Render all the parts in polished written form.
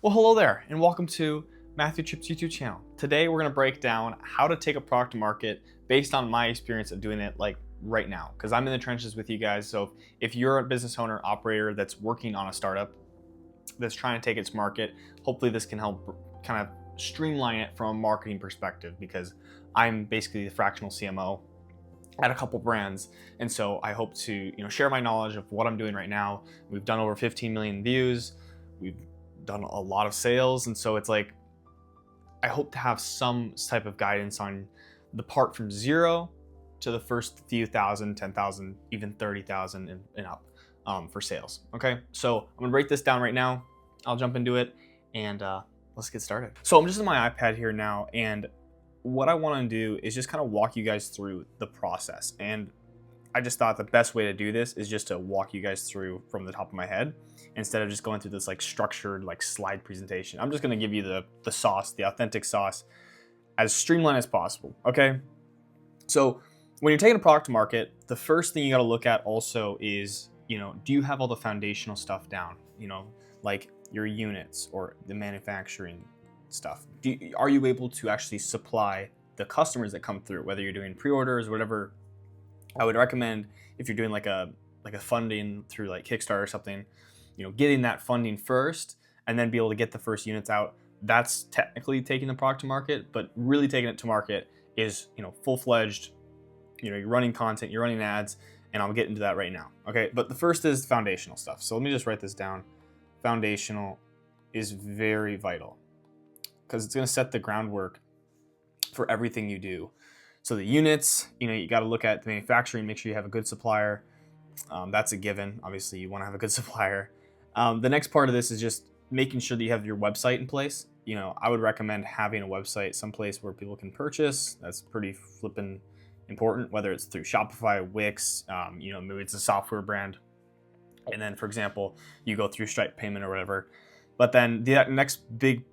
Well, hello there, and welcome to Matthew Tripp's YouTube channel. Today, we're going to break down how to take a product to market based on my experience of doing it like right now, because I'm in the trenches with you guys. So if you're a business owner, operator that's working on a startup that's trying to take it to market, hopefully this can help kind of streamline it from a marketing perspective, because I'm basically the fractional CMO at a couple brands, and so I hope to share my knowledge of what I'm doing right now. We've done over 15 million views. We've done a lot of sales, and so it's like I hope to have some type of guidance on the part from zero to the first few thousand, 10,000, even 30,000 and up for sales. Okay, so I'm gonna break this down right now. I'll jump into it and let's get started. So I'm just on my iPad here now, and what I want to do is just kind of walk you guys through the process. And I just thought the best way to do this is just to walk you guys through from the top of my head instead of just going through this like structured like slide presentation. I'm just going to give you the sauce, the authentic sauce, as streamlined as possible. Okay, so when you're taking a product to market, the first thing you got to look at also is, do you have all the foundational stuff down? Like your units or the manufacturing stuff. Are you able to actually supply the customers that come through, whether you're doing pre-orders or whatever? I would recommend, if you're doing like a funding through like Kickstarter or something, getting that funding first and then be able to get the first units out. That's technically taking the product to market, but really taking it to market is, full-fledged, you're running content, you're running ads, and I'll get into that right now. Okay, but the first is foundational stuff. So let me just write this down. Foundational is very vital because it's going to set the groundwork for everything you do. So the units, you got to look at the manufacturing, make sure you have a good supplier. That's a given. Obviously, you want to have a good supplier. The next part of this is just making sure that you have your website in place. I would recommend having a website someplace where people can purchase. That's pretty flippin' important, whether it's through Shopify, Wix, maybe it's a software brand. And then, for example, you go through Stripe payment or whatever. But then the next big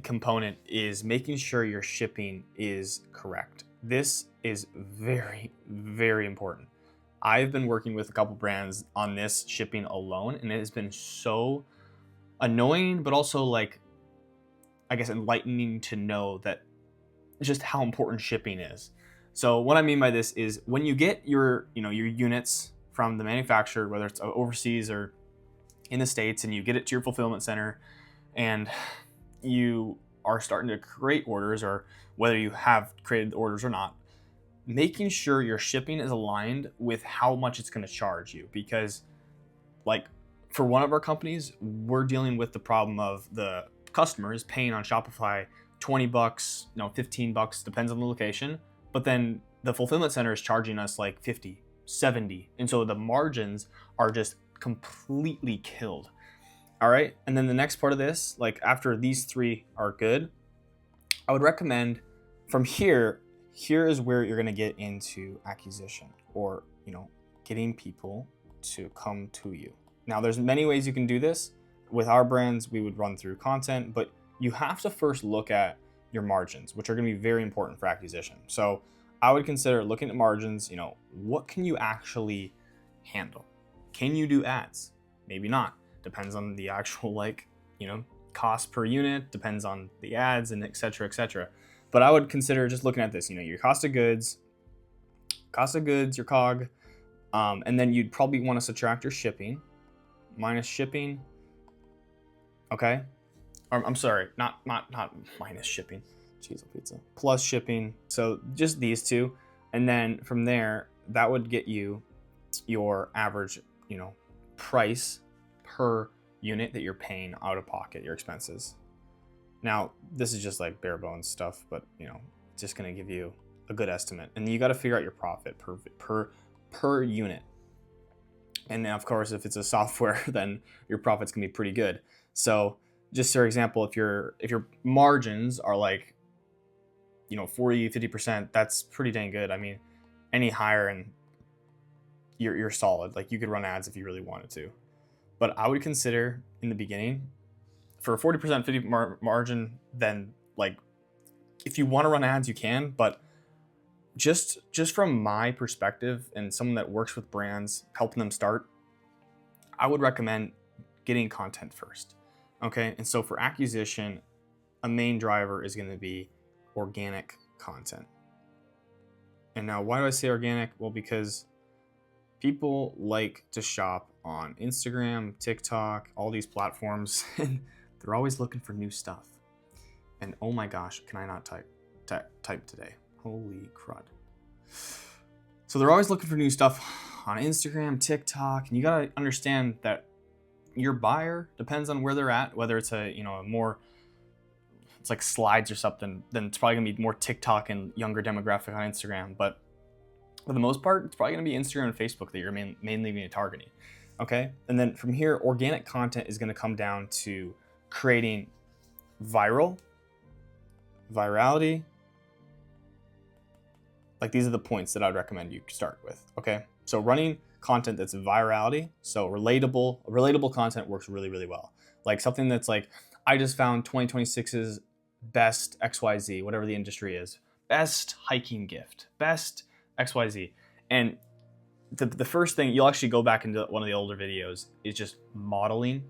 component is making sure your shipping is correct. This is very, very important. I've been working with a couple brands on this shipping alone, and it has been so annoying, but also like, I guess, enlightening to know that just how important shipping is. So what I mean by this is when you get your units from the manufacturer, whether it's overseas or in the States, and you get it to your fulfillment center, and you are starting to create orders, or whether you have created orders or not, making sure your shipping is aligned with how much it's going to charge you. Because like for one of our companies, we're dealing with the problem of the customers paying on Shopify $20, $15, depends on the location. But then the fulfillment center is charging us like 50, 70. And so the margins are just completely killed. All right, and then the next part of this, like after these three are good, I would recommend from here is where you're gonna get into acquisition, or getting people to come to you. Now there's many ways you can do this. With our brands, we would run through content, but you have to first look at your margins, which are gonna be very important for acquisition. So I would consider looking at margins. What can you actually handle? Can you do ads? Maybe not. Depends on the actual cost per unit, depends on the ads, and et cetera. But I would consider just looking at this, your cost of goods, your COG, and then you'd probably want to subtract your shipping, minus shipping. Okay, I'm sorry, not minus shipping, cheese pizza, plus shipping. So just these two, and then from there, that would get you your average, price per unit that you're paying out of pocket, your expenses. Now, this is just like bare bones stuff, but it's just going to give you a good estimate. And you got to figure out your profit per unit. And of course, if it's a software, then your profit's going to be pretty good. So just for example, if your margins are like 40, 50%, that's pretty dang good. I mean, any higher and you're solid. Like you could run ads if you really wanted to. But I would consider in the beginning for a 40%, 50 margin, then like if you want to run ads, you can. But just from my perspective and someone that works with brands, helping them start, I would recommend getting content first. Okay, and so for acquisition, a main driver is going to be organic content. And now, why do I say organic? Well, because people like to shop on Instagram, TikTok, all these platforms, and they're always looking for new stuff. And oh my gosh, can I not type today? Holy crud. So they're always looking for new stuff on Instagram, TikTok, and you gotta understand that your buyer depends on where they're at, whether it's a more, it's like slides or something, then it's probably gonna be more TikTok and younger demographic on Instagram. But for the most part, it's probably gonna be Instagram and Facebook that you're mainly being targeting. Okay, and then from here, organic content is gonna come down to creating virality. Like, these are the points that I'd recommend you start with. Okay, so running content that's virality, so relatable content works really, really well. Like something that's like, I just found 2026's best XYZ, whatever the industry is, best hiking gift, best XYZ. And the first thing, you'll actually go back into one of the older videos, is just modeling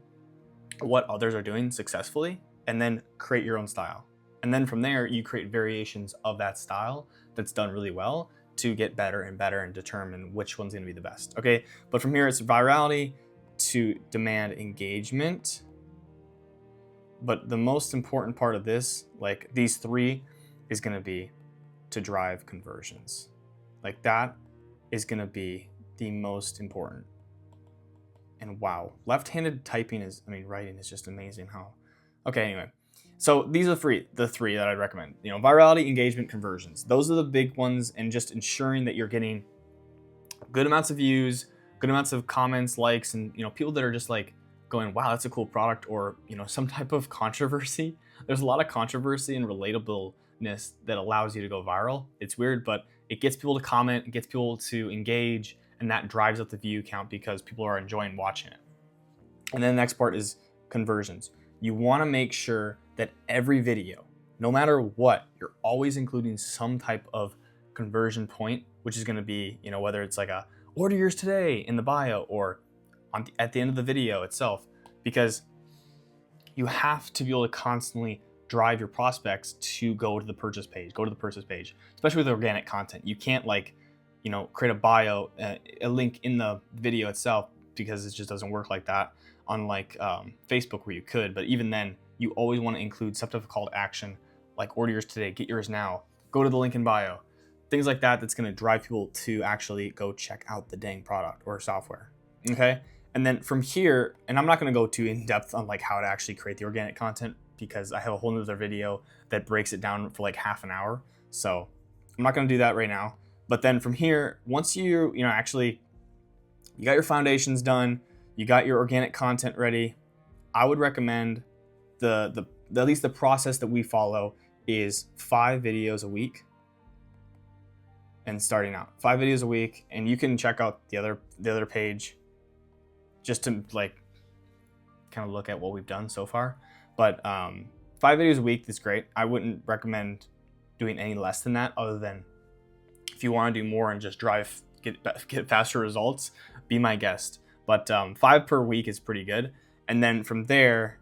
what others are doing successfully, and then create your own style. And then from there, you create variations of that style that's done really well to get better and better and determine which one's gonna be the best. Okay, but from here, it's virality to demand engagement. But the most important part of this, like these three, is gonna be to drive conversions. Like, that is gonna be the most important. And wow, left-handed writing is just amazing how. Okay, anyway. So these are the three that I'd recommend. Virality, engagement, conversions. Those are the big ones, and just ensuring that you're getting good amounts of views, good amounts of comments, likes, and people that are just like going, wow, that's a cool product, or some type of controversy. There's a lot of controversy and relatableness that allows you to go viral. It's weird, but it gets people to comment, it gets people to engage, and that drives up the view count because people are enjoying watching it. And then the next part is conversions. You want to make sure that every video, no matter what, you're always including some type of conversion point, which is going to be, whether it's like a order yours today in the bio or at the end of the video itself, because you have to be able to constantly drive your prospects to go to the purchase page, especially with organic content. You can't create a bio, a link in the video itself, because it just doesn't work like that. Unlike Facebook, where you could, but even then, you always want to include some type of call to action, like order yours today, get yours now, go to the link in bio, things like that. That's going to drive people to actually go check out the dang product or software. Okay, and then from here, and I'm not going to go too in depth on like how to actually create the organic content, because I have a whole nother video that breaks it down for like half an hour. So I'm not going to do that right now. But then from here, once you actually you got your foundations done, you got your organic content ready, I would recommend at least the process that we follow is 5 videos a week. And starting out 5 videos a week, and you can check out the other page just to like kind of look at what we've done so far. But 5 videos a week is great. I wouldn't recommend doing any less than that, other than if you want to do more and just get faster results, be my guest. But 5 per week is pretty good. And then from there,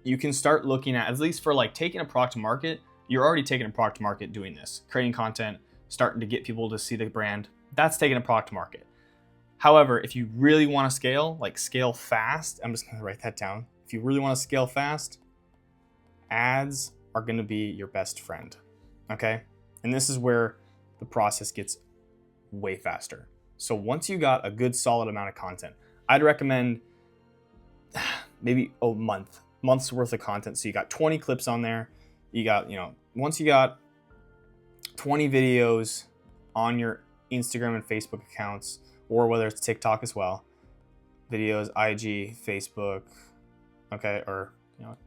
you can start looking at least for like taking a product to market. You're already taking a product to market doing this, creating content, starting to get people to see the brand. That's taking a product to market. However, if you really want to scale fast, I'm just going to write that down. If you really want to scale fast, ads are going to be your best friend. Okay? And this is where the process gets way faster. So once you got a good solid amount of content, I'd recommend maybe a month's worth of content. So you got 20 clips on there. You got, once you got 20 videos on your Instagram and Facebook accounts, or whether it's TikTok as well, videos, IG, Facebook, okay, or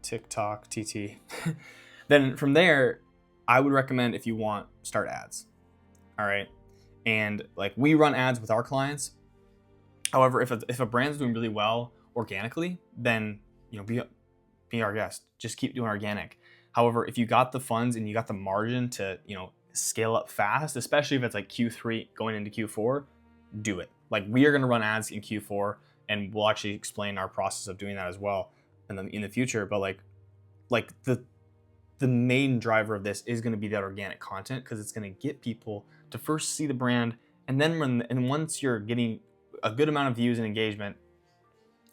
TikTok, TT. Then from there, I would recommend, if you want, start ads. All right, and like we run ads with our clients. However, if a brand's doing really well organically, then be our guest. Just keep doing organic. However, if you got the funds and you got the margin to scale up fast, especially if it's like Q3 going into Q4, do it. Like, we are going to run ads in Q4, and we'll actually explain our process of doing that as well in the future, but like the main driver of this is going to be that organic content, because it's going to get people to first see the brand, and then once you're getting a good amount of views and engagement,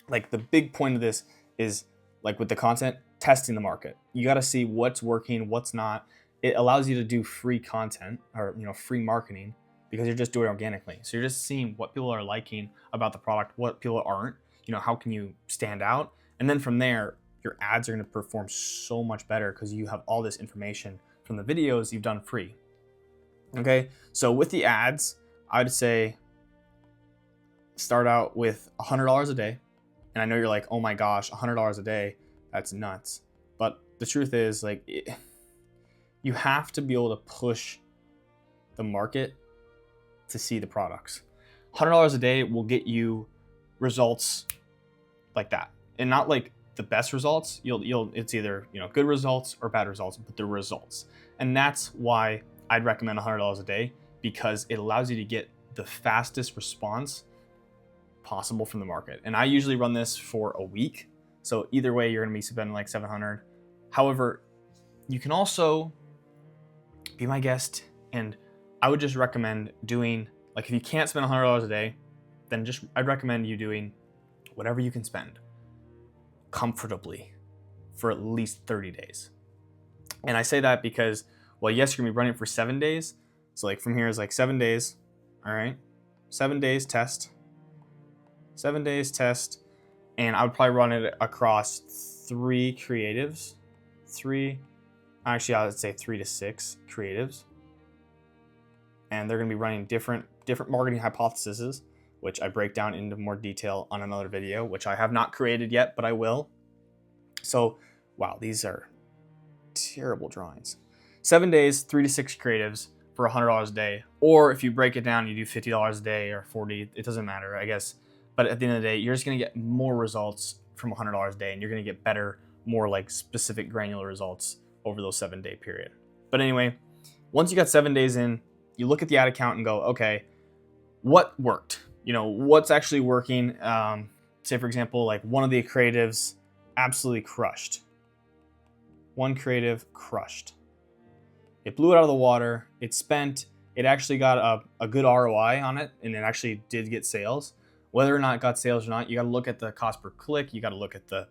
like the big point of this is, like with the content, testing the market. You got to see what's working, what's not. It allows you to do free content, or free marketing, because you're just doing it organically. So you're just seeing what people are liking about the product, what people aren't. How can you stand out? And then from there, your ads are going to perform so much better, because you have all this information from the videos you've done free. Okay, so with the ads, I'd say start out with $100 a day. And I know you're like, oh my gosh, $100 a day, that's nuts. But the truth is, you have to be able to push the market to see the products. $100 a day will get you results like that, and not like the best results. It's either good results or bad results, but the results. And that's why I'd recommend $100 a day, because it allows you to get the fastest response possible from the market. And I usually run this for a week, so either way you're going to be spending like $700. However, you can also be my guest, and I would just recommend doing, like, if you can't spend $100 a day, then I'd recommend you doing whatever you can spend comfortably for at least 30 days. And I say that because, well, yes, you're gonna be running for 7 days. So like from here is like 7 days. All right, 7 days test, 7 days test. And I would probably run it across 3 creatives, I would say 3 to 6 creatives. And they're gonna be running different marketing hypotheses, which I break down into more detail on another video, which I have not created yet, but I will. So, wow, these are terrible drawings. 7 days, 3 to 6 creatives for $100 a day. Or if you break it down, you do $50 a day or 40, it doesn't matter, I guess. But at the end of the day, you're just gonna get more results from $100 a day, and you're gonna get better, more like specific granular results over those 7 day period. But anyway, once you got 7 days in, you look at the ad account and go, okay, what worked? What's actually working? Say for example, like one of the creatives absolutely crushed. One creative crushed. It blew it out of the water. It actually got a good ROI on it, and it actually did get sales. Whether or not it got sales or not, you got to look at the cost per click. You got to look at the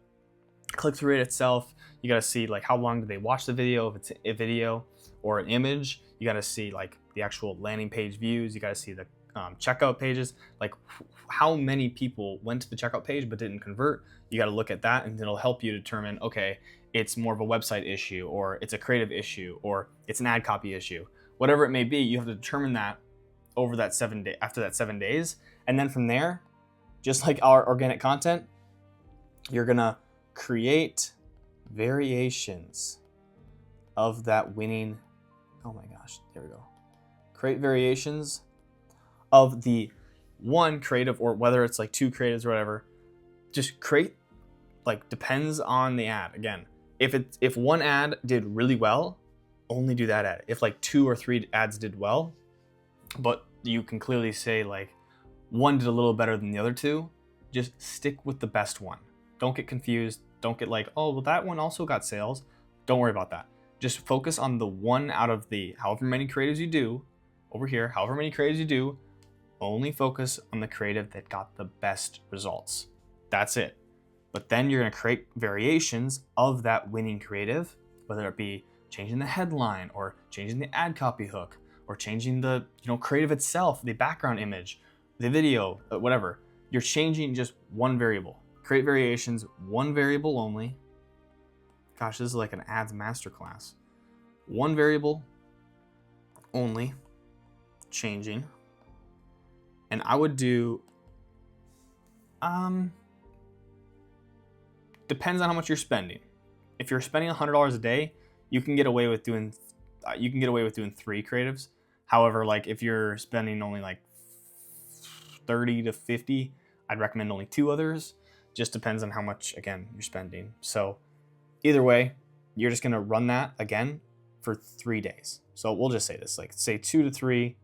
click-through rate itself. You got to see like how long did they watch the video, if it's a video or an image. You got to see like the actual landing page views. You got to see the checkout pages, like how many people went to the checkout page but didn't convert. You got to look at that, and it'll help you determine, okay, it's more of a website issue, or it's a creative issue, or it's an ad copy issue. Whatever it may be, you have to determine that over that 7 day, after that 7 days. And then from there, just like our organic content, you're gonna create variations of that winning. Oh my gosh, there we go. Create variations of the one creative, or whether it's like 2 creatives or whatever. Just create, like, depends on the ad. Again, if one ad did really well, only do that ad. If like 2 or 3 ads did well, but you can clearly say like one did a little better than the other 2, just stick with the best one. Don't get confused. Don't get like, oh, well, that one also got sales. Don't worry about that. Just focus on the one out of the however many creatives you do over here, however many creatives you do, only focus on the creative that got the best results. That's it. But then you're gonna create variations of that winning creative, whether it be changing the headline, or changing the ad copy hook, or changing the creative itself, the background image, the video, whatever. You're changing just one variable. Create variations, one variable only. Gosh, this is like an ads masterclass. One variable only, changing. And I would do, depends on how much you're spending. If you're spending $100 a day, you can get away with doing 3 creatives. However, like if you're spending only like 30 to 50, I'd recommend only 2 others. Just depends on how much, again, you're spending. So either way, you're just gonna run that again for 3 days. So we'll just say this, like say 2 to 3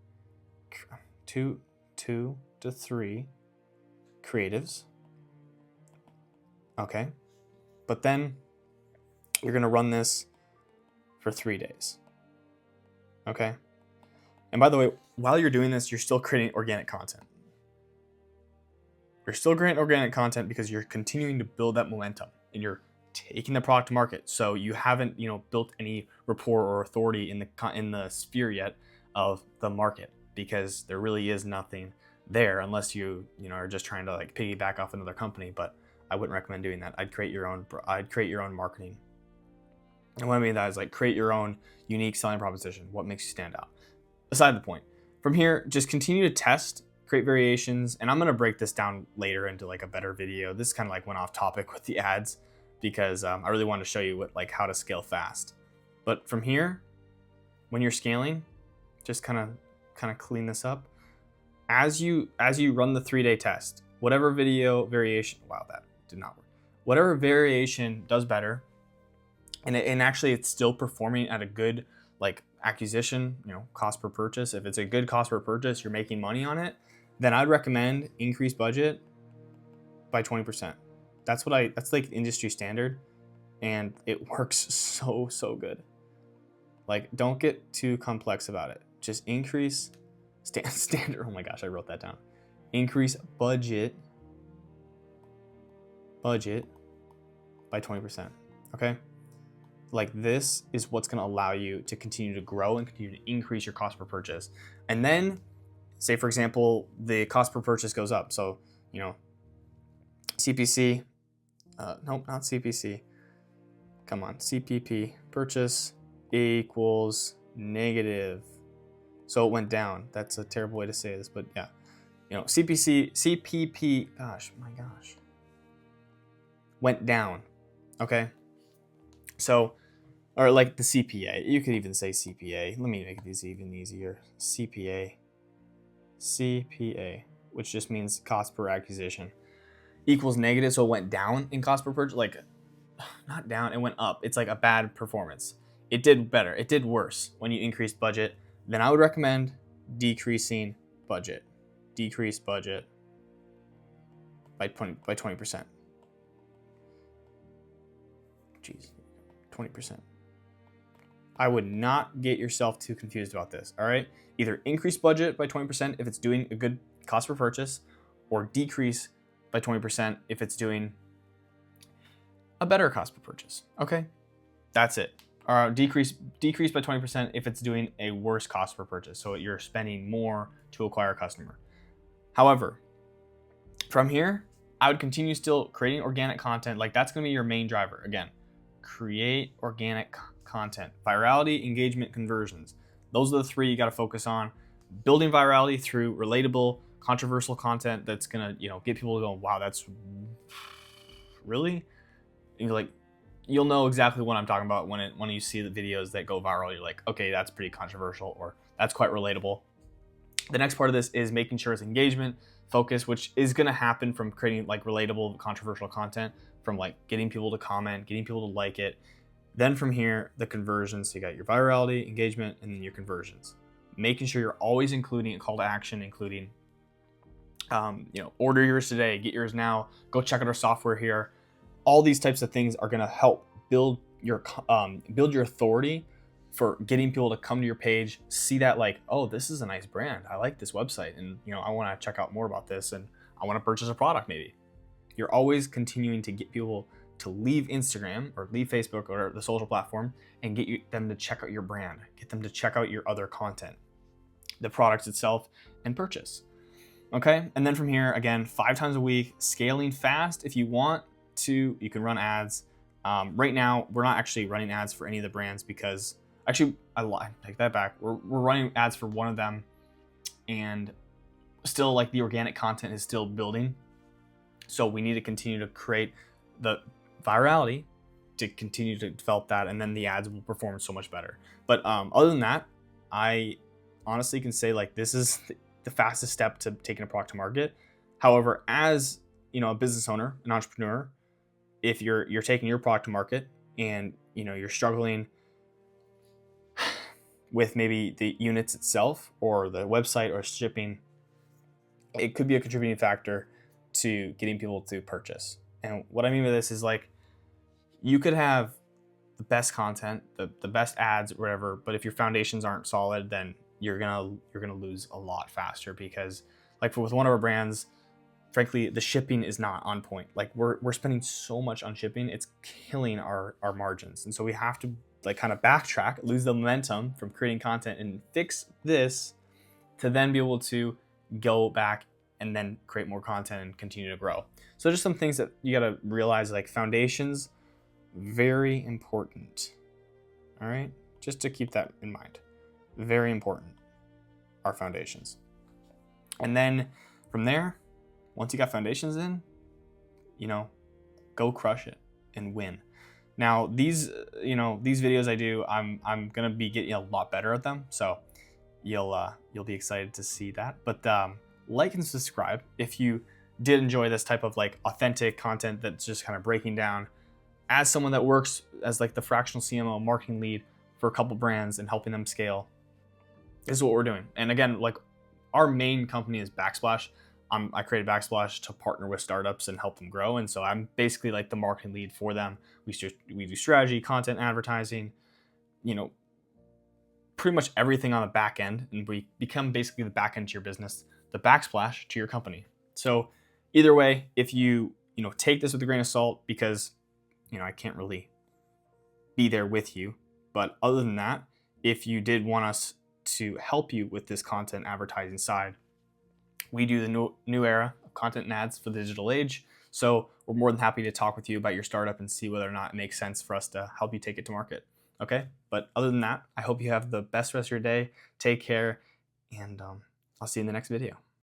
creatives. Okay. But then you're going to run this for 3 days. Okay. And by the way, while you're doing this, you're still creating organic content. You're still creating organic content because you're continuing to build that momentum and you're taking the product to market. So you haven't, built any rapport or authority in the sphere yet of the market, because there really is nothing there unless you are just trying to like piggyback off another company. But I wouldn't recommend doing that. I'd create your own marketing. And what I mean by that is like create your own unique selling proposition. What makes you stand out? Aside the point. From here, just continue to test, create variations, and I'm gonna break this down later into like a better video. This kind of like went off topic with the ads because I really wanted to show you how to scale fast. But from here, when you're scaling, just kind of clean this up. As you run the 3-day test, whatever video variation, wow, that did not work. Whatever variation does better, and actually it's still performing at a good like acquisition, cost per purchase. If it's a good cost per purchase, you're making money on it, then I'd recommend increase budget by 20%. That's like industry standard, and it works so good. Like, don't get too complex about it. Just increase standard. Oh my gosh, I wrote that down. Increase budget by 20%. Okay? Like, this is what's going to allow you to continue to grow and continue to increase your cost per purchase. And then, say for example, the cost per purchase goes up. So, CPC, nope, not CPC. Come on, CPP, purchase equals negative. So it went down. That's a terrible way to say this, but yeah. CPP, went down. Okay? So, or like the CPA. You could even say CPA. Let me make these even easier. CPA, which just means cost per acquisition, equals negative. So it went down in cost per purchase. Like, not down, it went up. It's like a bad performance. It did better. It did worse when you increased budget. Then I would recommend decreasing budget. Decrease budget by 20%. Jeez, 20%. I would not get yourself too confused about this, all right? Either increase budget by 20% if it's doing a good cost per purchase, or decrease by 20% if it's doing a better cost per purchase, okay? That's it. Or decrease by 20% if it's doing a worse cost per purchase, so you're spending more to acquire a customer. However, from here, I would continue still creating organic content. Like, that's gonna be your main driver. Again, create organic content. Virality, engagement, conversions. Those are the 3 you gotta focus on. Building virality through relatable, controversial content that's gonna, get people to go, wow, that's really? And you'll know exactly what I'm talking about when you see the videos that go viral. You're like, okay, that's pretty controversial, or that's quite relatable. The next part of this is making sure it's engagement, focus, which is going to happen from creating like relatable, controversial content, from like getting people to comment, getting people to like it. Then from here, the conversions. So you got your virality, engagement, and then your conversions. Making sure you're always including a call to action, including, order yours today, get yours now, go check out our software here. All these types of things are going to help build your authority for getting people to come to your page, see that like, oh, this is a nice brand. I like this website, and I want to check out more about this, and I want to purchase a product maybe. You're always continuing to get people to leave Instagram or leave Facebook or the social platform and get them to check out your brand, get them to check out your other content, the product itself, and purchase. Okay? And then from here, again, 5 times a week, scaling fast. If you want to, you can run ads. Right now, we're not actually running ads for any of the brands because, actually, I take that back. We're running ads for one of them, and still like the organic content is still building. So we need to continue to create the virality to continue to develop that, and then the ads will perform so much better. But other than that, I honestly can say like this is the fastest step to taking a product to market. However, as a business owner, an entrepreneur, if you're taking your product to market and you're struggling with maybe the units itself or the website or shipping, it could be a contributing factor to getting people to purchase. And what I mean by this is like, You could have the best content, the best ads, whatever, but if your foundations aren't solid, then you're gonna lose a lot faster, because like with one of our brands, frankly, the shipping is not on point. Like we're spending so much on shipping, it's killing our margins. And so we have to like kind of backtrack, lose the momentum from creating content and fix this to then be able to go back and then create more content and continue to grow. So just some things that you got to realize, like foundations, very important. All right, just to keep that in mind. Very important, our foundations. And then from there, once you got foundations in, go crush it and win. Now these videos I do, I'm gonna be getting a lot better at them, so you'll be excited to see that. But like and subscribe if you did enjoy this type of like authentic content that's just kind of breaking down, as someone that works as like the fractional CMO marketing lead for a couple brands and helping them scale. This is what we're doing. And again, like our main company is Backsplash. I created Backsplash to partner with startups and help them grow. And so I'm basically like the marketing lead for them. We do strategy, content, advertising, pretty much everything on the back end. And we become basically the back end to your business, the backsplash to your company. So either way, if you take this with a grain of salt, because I can't really be there with you. But other than that, if you did want us to help you with this content advertising side, we do the new era of content and ads for the digital age. So we're more than happy to talk with you about your startup and see whether or not it makes sense for us to help you take it to market. Okay? But other than that, I hope you have the best rest of your day. Take care, and I'll see you in the next video.